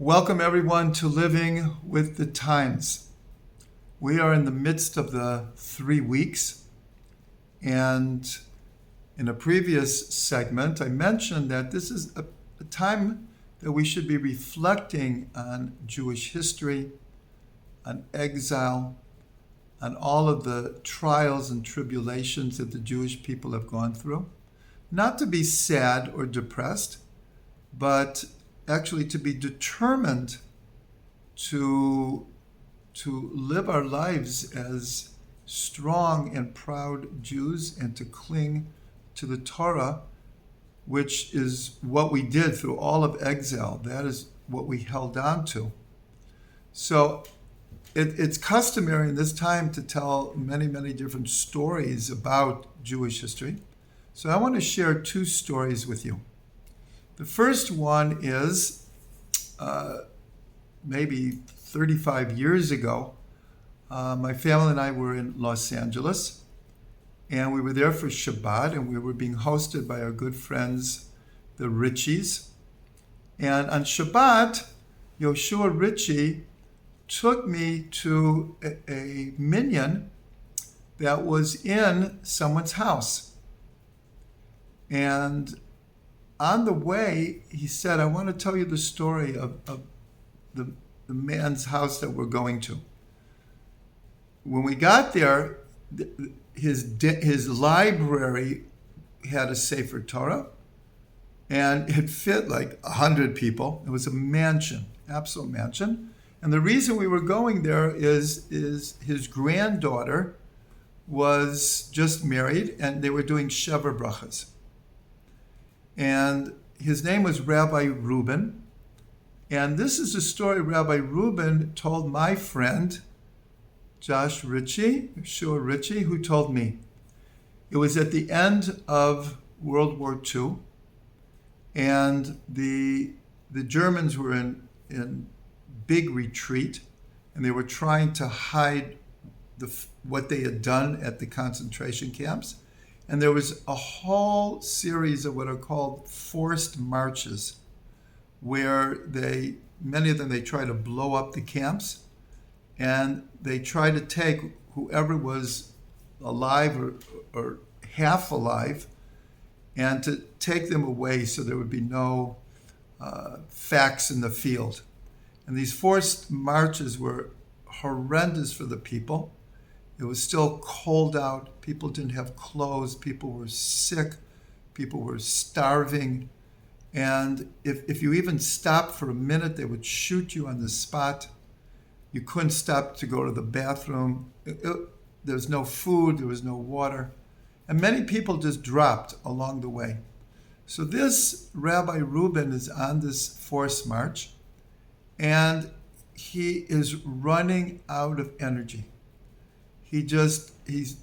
Welcome, everyone, to Living with the Times. We are in the midst of the 3 weeks, and in a previous segment, I mentioned that this is a time that we should be reflecting on Jewish history, on exile, on all of the trials and tribulations that the Jewish people have gone through. Not to be sad or depressed, but actually to be determined to live our lives as strong and proud Jews and to cling to the Torah, which is what we did through all of exile. That is what we held on to. So it's customary in this time to tell many, many different stories about Jewish history. So I want to share two stories with you. The first one is maybe 35 years ago. My family and I were in Los Angeles, and we were there for Shabbat, and we were being hosted by our good friends, the Richies. And on Shabbat, Yoshua Ritchie took me to a minyan that was in someone's house. And on the way, he said, I want to tell you the story of the man's house that we're going to. When we got there, his library had a Sefer Torah, and it fit like 100 people. It was a mansion, absolute mansion. And the reason we were going there is his granddaughter was just married, and they were doing Shever Brachas. And his name was Rabbi Reuben. And this is a story Rabbi Reuben told my friend, Josh Ritchie, Yoshua Ritchie, who told me. It was at the end of World War II, and the Germans were in big retreat, and they were trying to hide what they had done at the concentration camps. And there was a whole series of what are called forced marches, where many of them, they try to blow up the camps, and they try to take whoever was alive or half alive, and to take them away so there would be no facts in the field. And these forced marches were horrendous for the people. It was still cold out. People didn't have clothes. People were sick. People were starving. And if you even stopped for a minute, they would shoot you on the spot. You couldn't stop to go to the bathroom. There was no food. There was no water. And many people just dropped along the way. So this Rabbi Reuben is on this forced march, and he is running out of energy. He's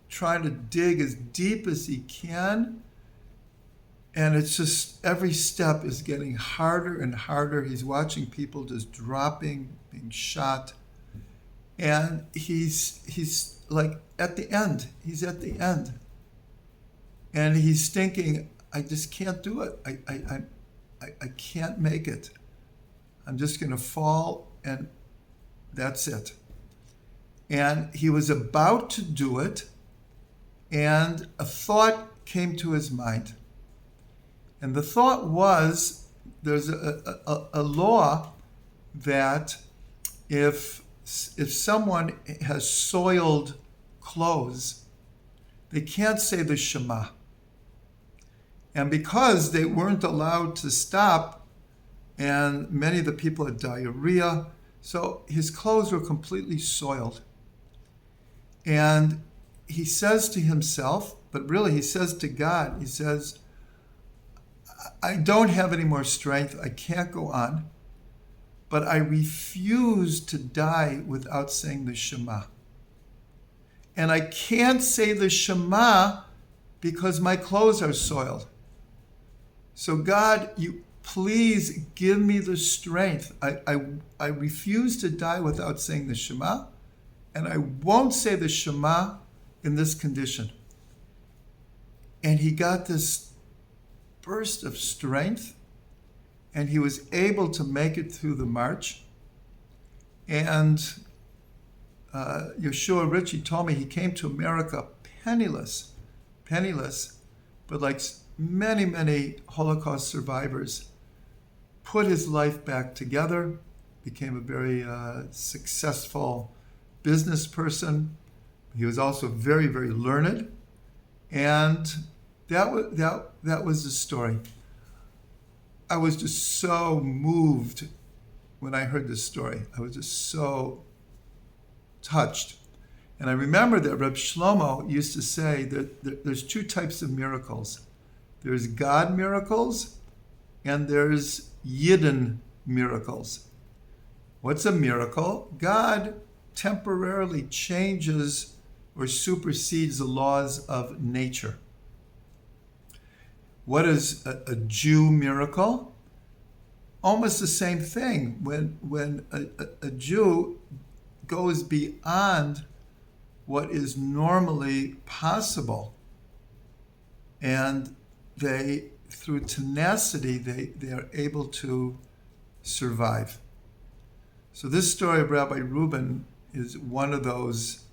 trying to dig as deep as he can, and it's just every step is getting harder and harder. He's watching people just dropping, being shot, and he's like at the end. He's at the end, and he's thinking, I just can't do it. I can't make it. I'm just going to fall, and that's it. And he was about to do it, and a thought came to his mind. And the thought was, there's a law that if someone has soiled clothes, they can't say the Shema. And because they weren't allowed to stop, and many of the people had diarrhea, so his clothes were completely soiled. And he says to himself, but really he says to God, he says, I don't have any more strength. I can't go on. But I refuse to die without saying the Shema. And I can't say the Shema because my clothes are soiled. So God, you please give me the strength. I refuse to die without saying the Shema. And I won't say the Shema in this condition. And he got this burst of strength, and he was able to make it through the march. And Yeshua Ritchie told me he came to America penniless, but like many, many Holocaust survivors, put his life back together, became a very successful business person. He was also very, very learned. And that was the story. I was just so moved when I heard this story. I was just so touched. And I remember that Reb Shlomo used to say that there's two types of miracles. There's God miracles and there's Yidden miracles. What's a miracle? God temporarily changes or supersedes the laws of nature. What is a Jew miracle? Almost the same thing. When a Jew goes beyond what is normally possible, and they, through tenacity, they are able to survive. So this story of Rabbi Reuben is one of those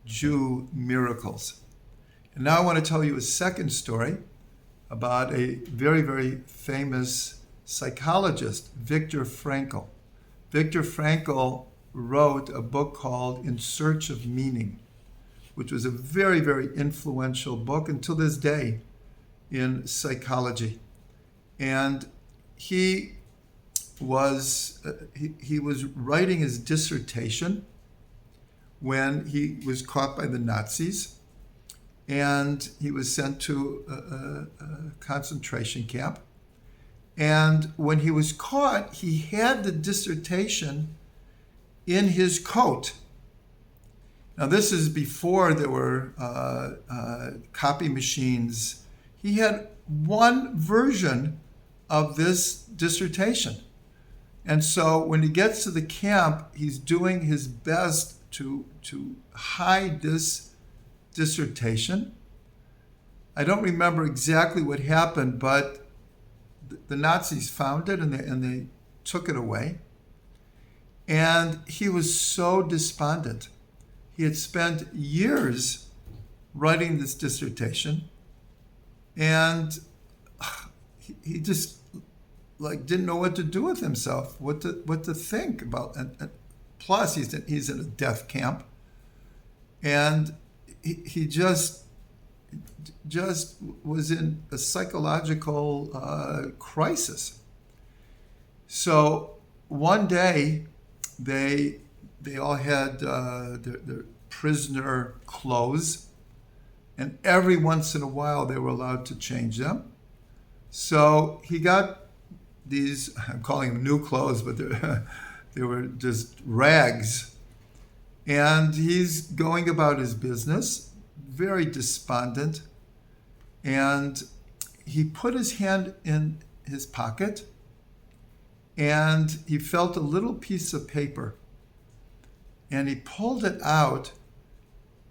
Jew miracles. And now I want to tell you a second story about a very, very famous psychologist, Viktor Frankl. Viktor Frankl wrote a book called In Search of Meaning, which was a very, very influential book until this day in psychology. And he was writing his dissertation when he was caught by the Nazis, and he was sent to a concentration camp. And when he was caught, he had the dissertation in his coat. Now, this is before there were copy machines. He had one version of this dissertation. And so when he gets to the camp, he's doing his best to hide this dissertation. I don't remember exactly what happened, but the Nazis found it and they took it away. And he was so despondent. He had spent years writing this dissertation, and he just didn't know what to do with himself, what to think about. And plus, he's in a death camp, and he just was in a psychological crisis. So one day, they all had their prisoner clothes, and every once in a while they were allowed to change them. So he got these, I'm calling them new clothes, but they were just rags. And he's going about his business, very despondent. And he put his hand in his pocket, and he felt a little piece of paper. And he pulled it out,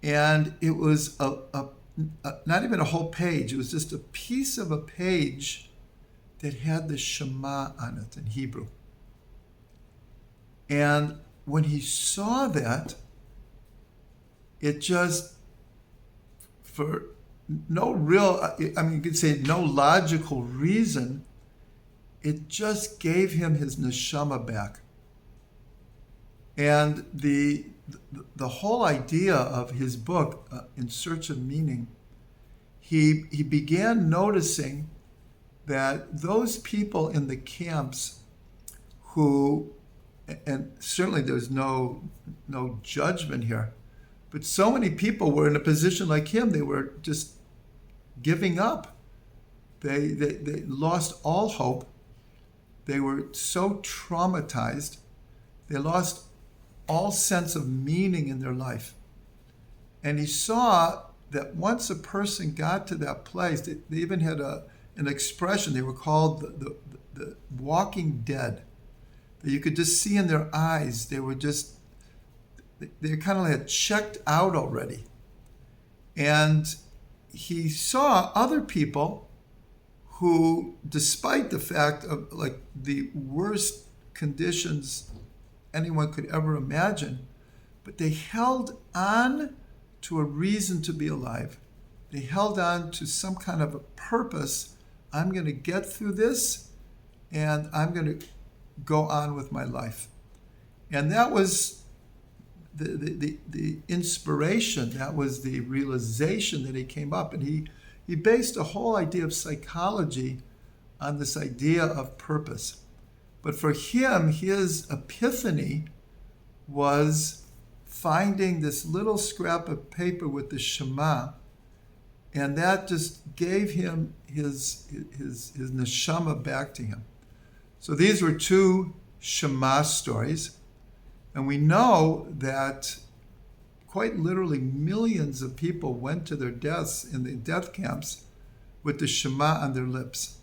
and it was not even a whole page. It was just a piece of a page that had the Shema on it in Hebrew. And when he saw that, it just, for no real, you could say no logical reason, it just gave him his neshama back. And the whole idea of his book, In Search of Meaning, he began noticing that those people in the camps who, and certainly there's no judgment here, but so many people were in a position like him. They were just giving up. They lost all hope. They were so traumatized. They lost all sense of meaning in their life. And he saw that once a person got to that place, they even had an expression. They were called the walking dead. That you could just see in their eyes, they kind of had checked out already. And he saw other people who, despite the fact of like the worst conditions anyone could ever imagine, but they held on to a reason to be alive. They held on to some kind of a purpose. I'm going to get through this, and I'm going to go on with my life. And that was the inspiration, that was the realization that he came up. And he based a whole idea of psychology on this idea of purpose. But for him, his epiphany was finding this little scrap of paper with the Shema, and that just gave him his neshama back to him. So these were two Shema stories, and we know that quite literally millions of people went to their deaths in the death camps with the Shema on their lips.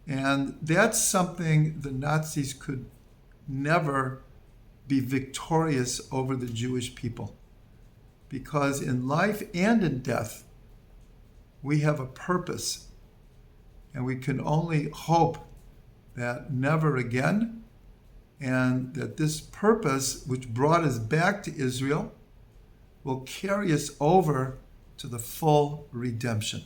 And that's something the Nazis could never be victorious over the Jewish people. Because in life and in death, we have a purpose. And we can only hope that never again, and that this purpose, which brought us back to Israel, will carry us over to the full redemption.